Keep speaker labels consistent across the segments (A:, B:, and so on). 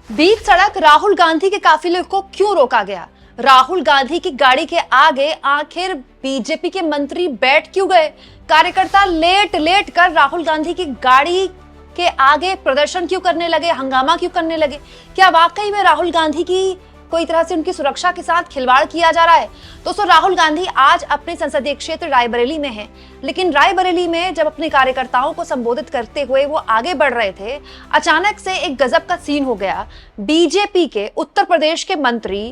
A: बीच सड़क राहुल गांधी के काफिले को क्यों रोका गया? राहुल गांधी की गाड़ी के आगे आखिर बीजेपी के मंत्री बैठ क्यों गए? कार्यकर्ता लेट लेट कर राहुल गांधी की गाड़ी के आगे प्रदर्शन क्यों करने लगे, हंगामा क्यों करने लगे? क्या वाकई में राहुल गांधी की कोई तरह से उनकी सुरक्षा के साथ खिलवाड़ किया जा रहा है? दोस्तों, राहुल गांधी आज अपने संसदीय क्षेत्र रायबरेली में हैं, लेकिन रायबरेली में जब अपने कार्यकर्ताओं को संबोधित करते हुए वो आगे बढ़ रहे थे, अचानक से एक गजब का सीन हो गया। बीजेपी के उत्तर प्रदेश के मंत्री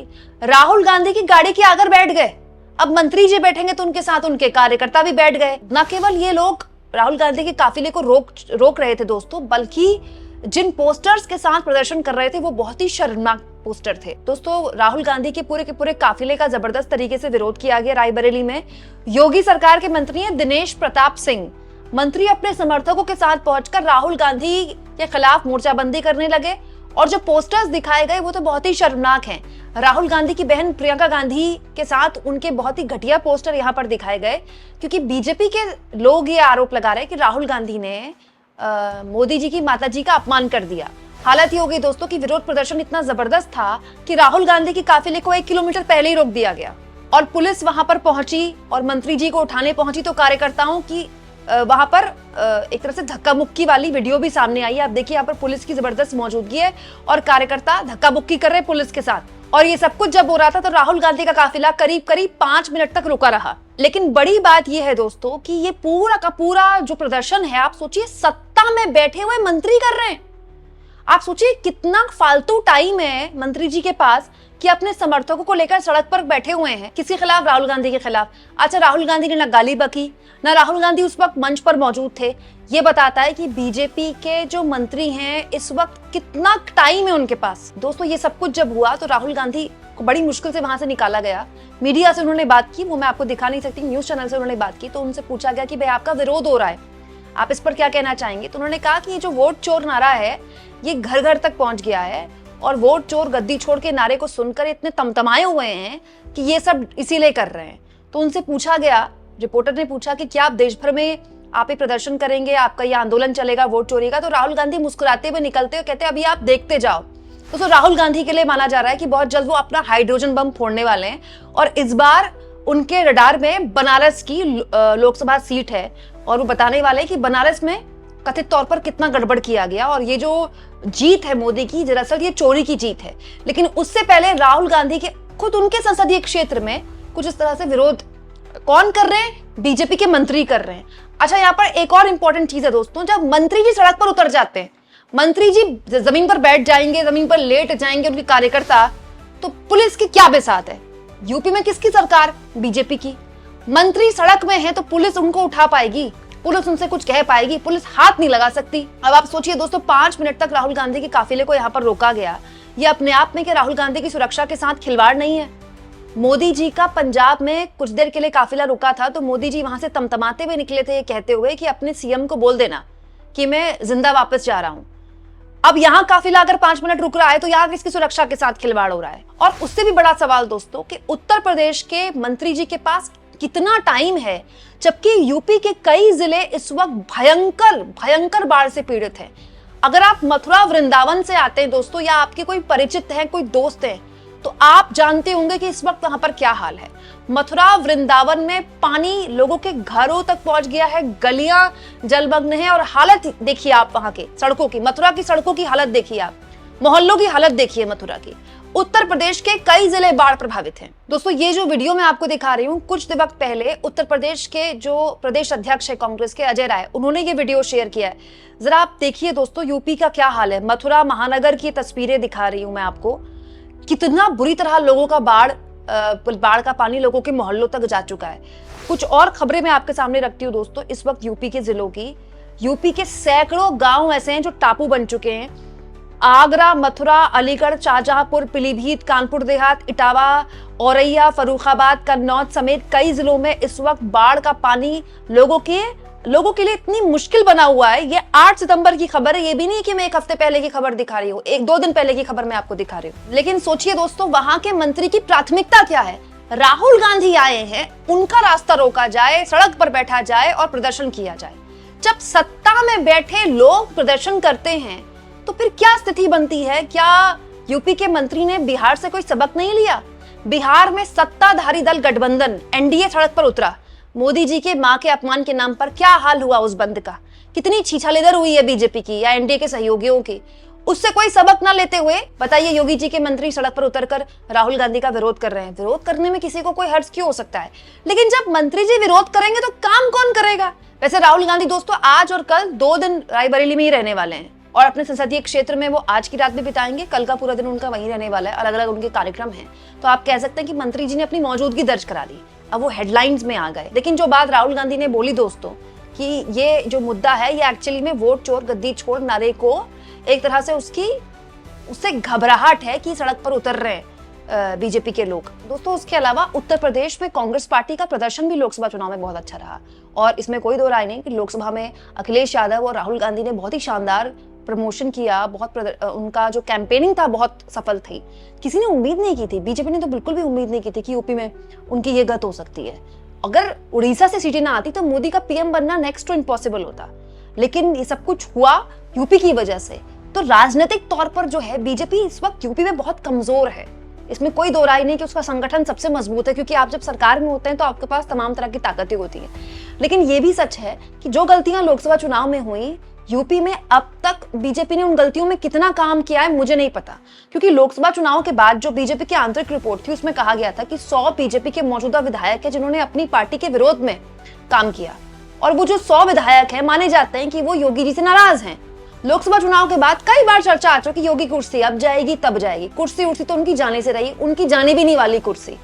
A: राहुल गांधी की गाड़ी के आगे बैठ गए। अब मंत्री जी बैठेंगे तो उनके साथ उनके कार्यकर्ता भी बैठ गए। न केवल ये लोग राहुल गांधी के काफिले को रोक रहे थे दोस्तों, बल्कि जिन पोस्टर्स के साथ प्रदर्शन कर रहे थे वो बहुत ही शर्मनाक पोस्टर थे। दोस्तों, राहुल गांधी के पूरे काफिले का जबरदस्त तरीके से विरोध किया गया रायबरेली में। योगी सरकार के मंत्री हैं दिनेश प्रताप सिंह। मंत्री अपने समर्थकों के साथ पहुंचकर राहुल गांधी के खिलाफ मोर्चाबंदी करने लगे और जो पोस्टर्स दिखाए गए वो तो बहुत ही शर्मनाक हैं। राहुल गांधी की बहन प्रियंका गांधी के साथ उनके बहुत ही घटिया पोस्टर यहाँ पर दिखाए गए, क्योंकि बीजेपी के लोग ये आरोप लगा रहे हैं कि राहुल गांधी ने मोदी जी की माताजी का अपमान कर दिया। हालत ये हो गई दोस्तों कि विरोध प्रदर्शन इतना जबरदस्त था कि राहुल गांधी की काफिले को 1 किलोमीटर पहले ही रोक दिया गया और पुलिस वहां पर पहुंची और मंत्री जी को उठाने पहुंची तो कार्यकर्ताओं की वहां पर एक तरह से धक्का मुक्की वाली वीडियो भी सामने आई है। आप देखिए, यहाँ पर पुलिस की जबरदस्त मौजूदगी है और कार्यकर्ता धक्का मुक्की कर रहे पुलिस के साथ। और ये सब कुछ जब हो रहा था तो राहुल गांधी का काफिला करीब 5 मिनट तक रुका रहा। लेकिन बड़ी बात यह है दोस्तों कि ये पूरा का पूरा जो प्रदर्शन है, आप सोचिए सत्ता में बैठे हुए मंत्री कर रहे हैं। आप सोचिए कितना फालतू टाइम है मंत्री जी के पास कि अपने समर्थकों को लेकर सड़क पर बैठे हुए हैं। किसके खिलाफ? राहुल गांधी के खिलाफ। अच्छा, राहुल गांधी ने ना गाली बकी, ना राहुल गांधी उस वक्त मंच पर मौजूद थे। ये बताता है कि बीजेपी के जो मंत्री हैं इस वक्त कितना टाइम है उनके पास। दोस्तों, ये सब कुछ जब हुआ तो राहुल गांधी को बड़ी मुश्किल से वहां से निकाला गया। मीडिया से उन्होंने बात की, वो मैं आपको दिखा नहीं सकती, न्यूज चैनल से उन्होंने बात की। तो उनसे पूछा गया कि भाई आपका विरोध हो रहा है, आप इस पर क्या कहना चाहेंगे? तो उन्होंने कहा कि ये जो वोट चोर नारा है ये घर घर तक पहुंच गया है और वोट चोर गद्दी छोड़ के नारे को सुनकर इतने तमतमाए हुए हैं कि ये सब इसीलिए कर रहे हैं। तो उनसे पूछा गया, रिपोर्टर ने पूछा कि क्या आप देश भर में आप ये प्रदर्शन करेंगे, आपका ये आंदोलन चलेगा वोट चोरी का? तो राहुल गांधी मुस्कुराते हुए निकलते हुए कहते हैं अभी आप देखते जाओ। तो राहुल गांधी के लिए माना जा रहा है कि बहुत जल्द वो अपना हाइड्रोजन बम फोड़ने वाले हैं और इस बार उनके रडार में बनारस की लोकसभा सीट है और वो बताने वाले हैं कि बनारस में कथित तौर पर कितना गड़बड़ किया गया और ये जो जीत है मोदी की, दरअसल ये चोरी की जीत है। लेकिन उससे पहले राहुल गांधी के खुद उनके संसदीय क्षेत्र में कुछ इस तरह से विरोध कौन कर रहे हैं? बीजेपी के मंत्री कर रहे हैं। अच्छा, यहाँ पर एक और इंपॉर्टेंट चीज है दोस्तों, जब मंत्री जी सड़क पर उतर जाते हैं, मंत्री जी जमीन पर बैठ जाएंगे, जमीन पर लेट जाएंगे उनके कार्यकर्ता, तो पुलिस की क्या बिसात है? यूपी में किसकी सरकार? बीजेपी की। मंत्री सड़क में है तो पुलिस उनको उठा पाएगी, पुलिस उनसे कुछ कह पाएगी? पुलिस हाथ नहीं लगा सकती। अब आप सोचिए दोस्तों, 5 मिनट तक राहुल गांधी के काफिले को यहाँ पर रोका गया। ये अपने आप में कि राहुल गांधी की सुरक्षा के साथ खिलवाड़ नहीं है? मोदी जी का पंजाब में कुछ देर के लिए काफिला रुका था तो मोदी जी वहां से तमतमाते हुए निकले थे, ये कहते हुए कि अपने सीएम को बोल देना कि मैं जिंदा वापस जा रहा हूं। अब यहाँ काफिला अगर 5 मिनट रुक रहा है तो यहाँ किसकी सुरक्षा के साथ खिलवाड़ हो रहा है? और उससे भी बड़ा सवाल दोस्तों कि उत्तर प्रदेश के मंत्री जी के पास कितना टाइम है, जबकि यूपी के कई जिले इस वक्त भयंकर बाढ़ से पीड़ित हैं। अगर आप मथुरा वृंदावन से आते हैं दोस्तों, या आपके कोई परिचित हैं, कोई दोस्त हैं, तो आप जानते होंगे कि इस वक्त वहां पर क्या हाल है। मथुरा वृंदावन में पानी लोगों के घरों तक पहुंच गया है, गलियां जलमग्न हैं और हालत देखिए आप वहां के सड़कों की, मथुरा की सड़कों की हालत देखिए आप, मोहल्लों की हालत देखिए मथुरा की। उत्तर प्रदेश के कई जिले बाढ़ प्रभावित हैं। दोस्तों, ये जो वीडियो मैं आपको दिखा रही हूँ, कुछ वक्त पहले उत्तर प्रदेश के जो प्रदेश अध्यक्ष है कांग्रेस के, अजय राय, उन्होंने ये वीडियो शेयर किया है। जरा आप देखिए दोस्तों, यूपी का क्या हाल है। मथुरा महानगर की तस्वीरें दिखा रही हूँ मैं आपको। कितना बुरी तरह लोगों का बाढ़ का पानी लोगों के मोहल्लों तक जा चुका है। कुछ और खबरें मैं आपके सामने रखती हूँ दोस्तों इस वक्त यूपी के जिलों की। यूपी के सैकड़ों गांव ऐसे हैं जो टापू बन चुके हैं। आगरा, मथुरा, अलीगढ़, शाहजहांपुर, पीलीभीत, कानपुर देहात, इटावा, औरैया, फर्रुखाबाद, कन्नौज समेत कई जिलों में इस वक्त बाढ़ का पानी लोगों के लिए इतनी मुश्किल बना हुआ है। ये 8 सितंबर की खबर है, ये भी नहीं कि मैं 1 हफ्ते पहले की खबर दिखा रही हूँ, 1-2 दिन पहले की खबर मैं आपको दिखा रही हूँ। लेकिन सोचिए दोस्तों, वहां के मंत्री की प्राथमिकता क्या है? राहुल गांधी आए हैं, उनका रास्ता रोका जाए, सड़क पर बैठा जाए और प्रदर्शन किया जाए। जब सत्ता में बैठे लोग प्रदर्शन करते हैं तो फिर क्या स्थिति बनती है? क्या यूपी के मंत्री ने बिहार से कोई सबक नहीं लिया? बिहार में सत्ताधारी दल गठबंधन एनडीए सड़क पर उतरा। मोदी जी के मां के अपमान के नाम पर क्या हाल हुआ उस बंद का? कितनी छीछालेदर हुई है बीजेपी की या एनडीए के सहयोगियों की? उससे कोई सबक ना लेते हुए बताइए योगी जी के मंत्री सड़क पर उतरकर राहुल गांधी का विरोध कर रहे हैं। विरोध करने में किसी को कोई हर्ज क्यों हो सकता है, लेकिन जब मंत्री जी विरोध करेंगे तो काम कौन करेगा? वैसे राहुल गांधी दोस्तों आज और कल 2 दिन रायबरेली में ही रहने वाले हैं और अपने संसदीय क्षेत्र में वो आज की रात भी बिताएंगे, कल का पूरा दिन उनका वहीं रहने वाला है। अलग अलग उनके कार्यक्रम हैं। तो आप कह सकते हैं कि मंत्री जी ने अपनी मौजूदगी दर्ज करा दी, अब वो हेडलाइंस में आ गए। लेकिन जो बात राहुल गांधी ने बोली दोस्तों कि ये जो मुद्दा है ये एक्चुअली में वोट चोर गद्दी छोड़ नारे को एक तरह से उससे घबराहट है कि सड़क पर उतर रहे हैं बीजेपी के लोग। दोस्तों उसके अलावा उत्तर प्रदेश में कांग्रेस पार्टी का प्रदर्शन भी लोकसभा चुनाव में बहुत अच्छा रहा और इसमें कोई दो राय नहीं कि लोकसभा में अखिलेश यादव और राहुल गांधी ने बहुत ही शानदार प्रमोशन किया। उनका जो कैंपेनिंग था बहुत सफल थी। किसी ने उम्मीद नहीं की थी, बीजेपी ने तो बिल्कुल भी उम्मीद नहीं की थी कि यूपी में उनकी ये गत हो सकती है। अगर उड़ीसा से सीटें ना आती तो मोदी का पीएम बनना नेक्स्ट टू इम्पॉसिबल होता, लेकिन ये सब कुछ हुआ यूपी की वजह से। तो राजनीतिक तौर पर जो है बीजेपी इस वक्त यूपी में बहुत कमजोर है, इसमें कोई दो राय नहीं कि उसका संगठन सबसे मजबूत है, क्योंकि आप जब सरकार में होते हैं तो आपके पास तमाम तरह की ताकतें होती हैं। लेकिन ये भी सच है कि जो गलतियां लोकसभा चुनाव में हुई यूपी में, अब तक बीजेपी ने उन गलतियों में कितना काम किया है मुझे नहीं पता, क्योंकि लोकसभा चुनाव के बाद जो बीजेपी की आंतरिक रिपोर्ट थी उसमें कहा गया था कि 100 बीजेपी के मौजूदा विधायक है जिन्होंने अपनी पार्टी के विरोध में काम किया, और वो जो 100 विधायक है माने जाते हैं कि वो योगी जी से नाराज हैं। लोकसभा चुनाव के बाद कई बार चर्चा आ चुकी कि योगी कुर्सी अब जाएगी तब जाएगी, कुर्सी उर्सी तो उनकी जाने से रही, उनकी जाने भी नहीं वाली कुर्सी।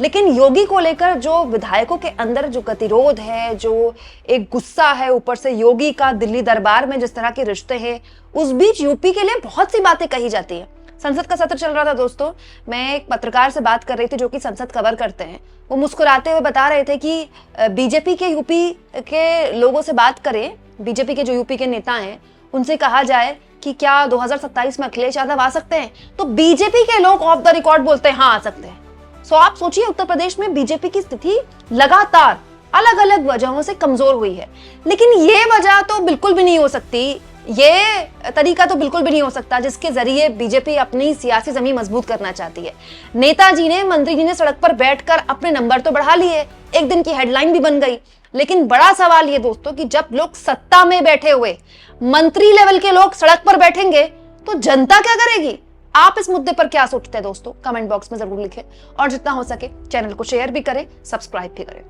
A: लेकिन योगी को लेकर जो विधायकों के अंदर जो गतिरोध है, जो एक गुस्सा है, ऊपर से योगी का दिल्ली दरबार में जिस तरह के रिश्ते हैं, उस बीच यूपी के लिए बहुत सी बातें कही जाती है। संसद का सत्र चल रहा था दोस्तों, मैं एक पत्रकार से बात कर रही थी जो कि संसद कवर करते हैं। वो मुस्कुराते हुए बता रहे थे कि बीजेपी के यूपी के लोगों से बात करें, बीजेपी के जो यूपी के नेता हैं उनसे कहा जाए कि क्या 2027 में अखिलेश यादव आ सकते हैं, तो बीजेपी के लोग ऑफ द रिकॉर्ड बोलते हैं हाँ आ सकते हैं। सो आप सोचिए उत्तर प्रदेश में बीजेपी की स्थिति लगातार अलग अलग वजहों से कमजोर हुई है। लेकिन ये वजह तो बिल्कुल भी नहीं हो सकती, ये तरीका तो बिल्कुल भी नहीं हो सकता जिसके जरिए बीजेपी अपनी सियासी जमीन मजबूत करना चाहती है। नेताजी ने, मंत्री जी ने सड़क पर बैठकर अपने नंबर तो बढ़ा लिए, एक दिन की हेडलाइन भी बन गई। लेकिन बड़ा सवाल ये दोस्तों कि जब लोग सत्ता में बैठे हुए मंत्री लेवल के लोग सड़क पर बैठेंगे तो जनता क्या करेगी? आप इस मुद्दे पर क्या सोचते हैं दोस्तों? कमेंट बॉक्स में जरूर लिखें और जितना हो सके चैनल को शेयर भी करें, सब्सक्राइब भी करें।